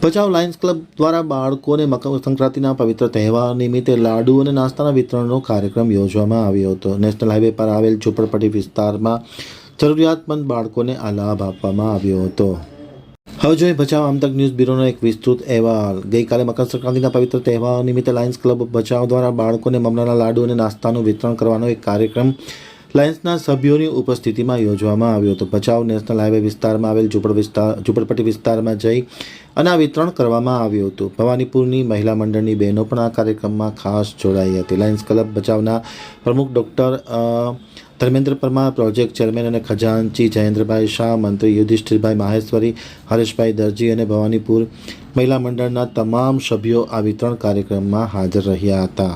Bhachau Lions club દ્વારા બાળકોને મકર સંક્રાંતિના પવિત્ર તહેવાર નિમિત્તે લાડુ અને નાસ્તાના વિતરણનો કાર્યક્રમ યોજવામાં આવ્યો હતો. નેશનલ હાઈવે પર આવેલ ઝૂંપડપટ્ટી વિસ્તારમાં જરૂરિયાતમંદ બાળકોને આ લાભ આપવામાં આવ્યો હતો. હવે જોઈએ ભચાઉ આમતક ન્યૂઝ બ્યુરોનો એક વિસ્તૃત અહેવાલ. ગઈકાલે મકર સંક્રાંતિના પવિત્ર તહેવાર નિમિત્તે લાયન્સ ક્લબ ભચાઉ દ્વારા બાળકોને મમરાના લાડુ અને નાસ્તાનું વિતરણ કરવાનો એક કાર્યક્રમ લાયન્સના સભ્યોની ઉપસ્થિતિમાં યોજવામાં આવ્યો હતો. ભચાઉ નેશનલ હાઈવે વિસ્તારમાં આવેલ ઝૂંપડપટ્ટી વિસ્તારમાં જઈ અને આ વિતરણ કરવામાં આવ્યું હતું. ભવાનીપુરની મહિલા મંડળની બહેનો પણ આ કાર્યક્રમમાં ખાસ જોડાઈ હતી. લાયન્સ ક્લબ ભચાઉના પ્રમુખ doctor Dharmendra Parmar, project chairman અને ખજાનચી જયેન્દ્રભાઈ શાહ, મંત્રી યુધિષ્ઠિરભાઈ માહેશ્વરી, હરેશભાઈ દરજી અને ભવાનીપુર મહિલા મંડળના તમામ સભ્યો આ વિતરણ કાર્યક્રમમાં હાજર રહ્યા હતા.